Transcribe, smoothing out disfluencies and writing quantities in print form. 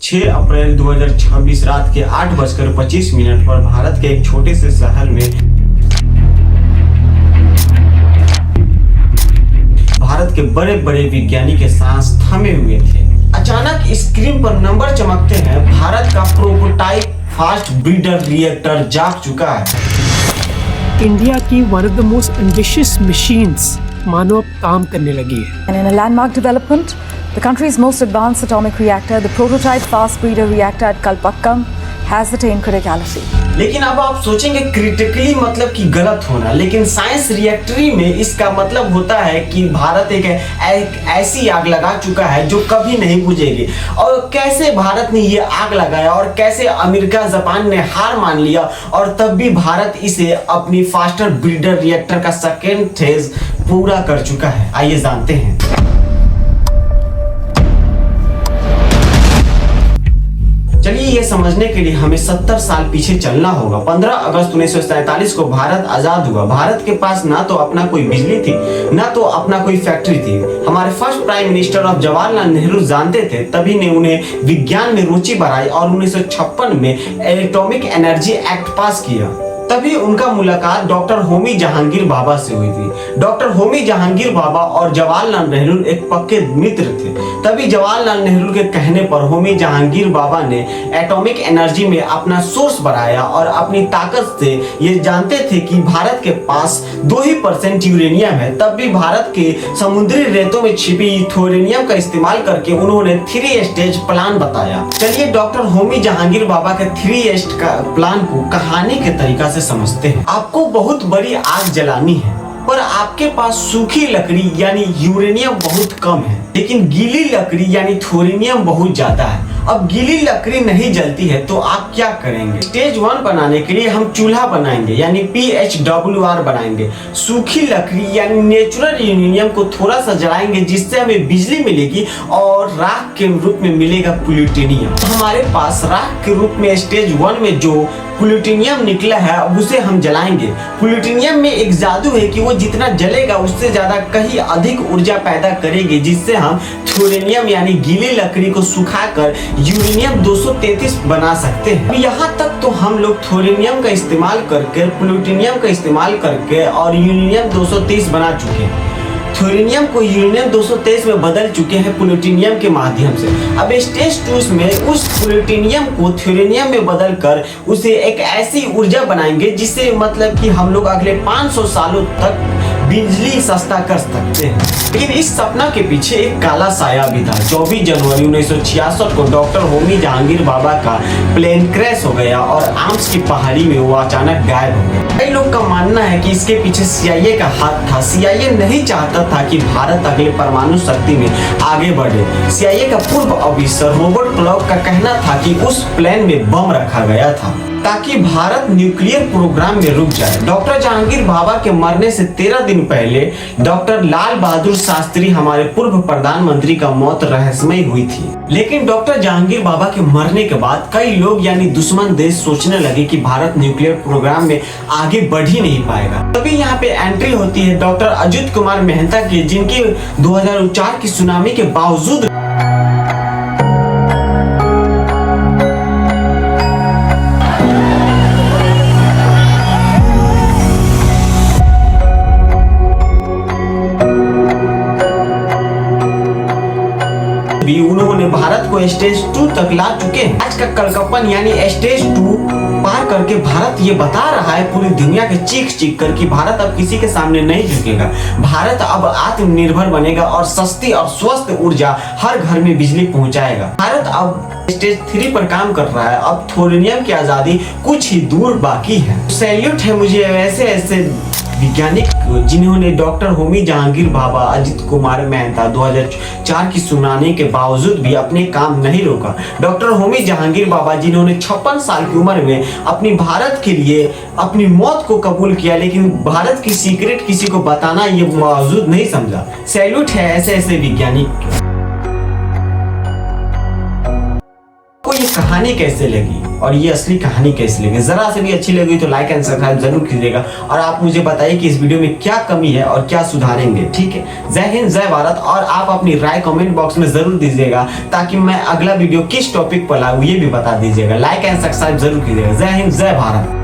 6 अप्रैल 2026 रात के 8:25 पर भारत के एक छोटे से शहर में भारत के बड़े बड़े वैज्ञानिक के सांस थमे हुए थे। अचानक स्क्रीन पर नंबर चमकते हैं। भारत का प्रोटोटाइप फास्ट ब्रीडर रिएक्टर जाग चुका है। इंडिया की one of the most ambitious machines मानो अब काम करने लगी है। And in a landmark development, the country's most advanced atomic reactor, the prototype fast breeder reactor at Kalpakkam, has attained criticality. लेकिन अब आप सोचेंगे क्रिटिकली मतलब कि गलत होना, लेकिन साइंस रिएक्टरी में इसका मतलब होता है कि भारत एक ऐसी आग लगा चुका है जो कभी नहीं बुझेगी। और कैसे भारत ने ये आग लगाया और कैसे अमेरिका जापान ने हार मान लिया और तब भी भारत इसे अपनी फास्टर ब्रीडर रिएक्टर का सेकेंड फेज पूरा कर चुका है। आइए जानते हैं। चलिए ये समझने के लिए हमें 70 साल पीछे चलना होगा। 15 अगस्त 1947 को भारत आजाद हुआ। भारत के पास ना तो अपना कोई बिजली थी, ना तो अपना कोई फैक्ट्री थी। हमारे first prime minister of Jawaharlal Nehru जानते थे, तभी ने उन्हें विज्ञान में रुचि बढ़ाई और 1956 में एटॉमिक एनर्जी एक्ट पास किया। तभी उनका मुलाकात डॉक्टर होमी जहांगीर बाबा से हुई थी। डॉक्टर होमी जहांगीर बाबा और जवाहरलाल नेहरू एक पक्के मित्र थे। तभी जवाहरलाल नेहरू के कहने पर होमी जहांगीर बाबा ने एटॉमिक एनर्जी में अपना सोर्स बढ़ाया और अपनी ताकत से ये जानते थे कि भारत के पास 2% यूरेनियम है। तब भी भारत के समुद्री रेतों में छिपी थोरेनियम का इस्तेमाल करके उन्होंने 3 स्टेज प्लान बताया। चलिए डॉक्टर होमी जहांगीर बाबा के 3 स्टेज का प्लान को कहानी के तरीका से समझते हैं। आपको बहुत बड़ी आग जलानी है, पर आपके पास सूखी लकड़ी यानी यूरेनियम बहुत कम है, लेकिन गीली लकड़ी यानी थोरेनियम बहुत ज्यादा है। अब गीली लकड़ी नहीं जलती है तो आप क्या करेंगे? स्टेज 1 बनाने के लिए हम चूल्हा बनाएंगे यानी PHWR बनाएंगे। सूखी लकड़ी यानी नेचुरल यूरेनियम को थोड़ा सा जलाएंगे जिससे हमें बिजली मिलेगी और राख के रूप में मिलेगा प्लूटोनियम। हमारे पास राख के रूप में स्टेज 1 में जो प्लूटोनियम निकला है अब उसे हम जलाएंगे। प्लूटोनियम में एक जादू है कि वो जितना जलेगा उससे ज्यादा कहीं अधिक ऊर्जा पैदा करेगी, जिससे हम थोरेनियम यानी गीली लकड़ी को सुखाकर यूरेनियम 233 बना सकते हैं। यहाँ तक तो हम लोग थोरेनियम का इस्तेमाल करके प्लूटोनियम का इस्तेमाल करके और यूरेनियम 230 बना चुके हैं। थोरेनियम को यूरेनियम 223 में बदल चुके हैं प्लूटोनियम के माध्यम से। अब स्टेज 2 में उस प्लूटोनियम को थोरेनियम में बदलकर उसे एक ऐसी ऊर्जा बनाएंगे जिससे मतलब कि हम लोग अगले 500 सालों तक बिजली सस्ता कर सकते हैं। लेकिन इस सपना के पीछे एक काला साया भी था। 24 जनवरी 1966 को डॉक्टर होमी जहांगीर बाबा का प्लेन क्रैश हो गया और आम्स की पहाड़ी में वो अचानक गायब हो गया। कई लोग का मानना है कि इसके पीछे CIA का हाथ था। CIA नहीं चाहता था कि भारत अगले परमाणु शक्ति में आगे बढ़े। CIA का पूर्व ऑफिसर रॉबर्ट क्लॉक का कहना था कि उस प्लेन में बम रखा गया था ताकि भारत न्यूक्लियर प्रोग्राम में रुक जाए। डॉक्टर जहांगीर बाबा के मरने से 13 दिन पहले डॉक्टर लाल बहादुर शास्त्री हमारे पूर्व प्रधानमंत्री का मौत रहस्यमय हुई थी। लेकिन डॉक्टर जहांगीर बाबा के मरने के बाद कई लोग यानी दुश्मन देश सोचने लगे कि भारत न्यूक्लियर प्रोग्राम में आगे बढ़ ही नहीं पाएगा। तभी यहाँ पे एंट्री होती है डॉक्टर अजित कुमार मेहता की, जिनकी 2004 की सुनामी के बावजूद उन्होंने भारत को स्टेज 2 तक ला चुके हैं। आज का कलकप्पन यानी स्टेज 2 पार करके भारत ये बता रहा है पूरी दुनिया के चीख कर कि भारत अब किसी के सामने नहीं झुकेगा। भारत अब आत्मनिर्भर बनेगा और सस्ती और स्वस्थ ऊर्जा हर घर में बिजली पहुंचाएगा। भारत अब स्टेज 3 पर काम कर रहा है। अब थोरेनियम की आजादी कुछ ही दूर बाकी है। सैल्यूट है मुझे ऐसे वैज्ञानिक जिन्होंने डॉक्टर होमी जहांगीर बाबा, अजित कुमार मेहता 2004 की सुनामी के बावजूद भी अपने काम नहीं रोका। डॉक्टर होमी जहांगीर बाबा जिन्होंने 56 साल की उम्र में अपनी भारत के लिए अपनी मौत को कबूल किया, लेकिन भारत की सीक्रेट किसी को बताना ये मौजूद नहीं समझा। सैल्यूट है ऐसे वैज्ञानिक। आपको ये कहानी कैसे लगी और ये असली कहानी कैसी लगी, जरा से भी अच्छी लगी तो लाइक एंड सब्सक्राइब जरूर कीजिएगा। और आप मुझे बताइए कि इस वीडियो में क्या कमी है और क्या सुधारेंगे। ठीक है, जय हिंद जय भारत। और आप अपनी राय कमेंट बॉक्स में जरूर दीजिएगा ताकि मैं अगला वीडियो किस टॉपिक पर लाऊं ये भी बता दीजिएगा। लाइक एंड सब्सक्राइब जरूर कीजिएगा। जय हिंद जय भारत।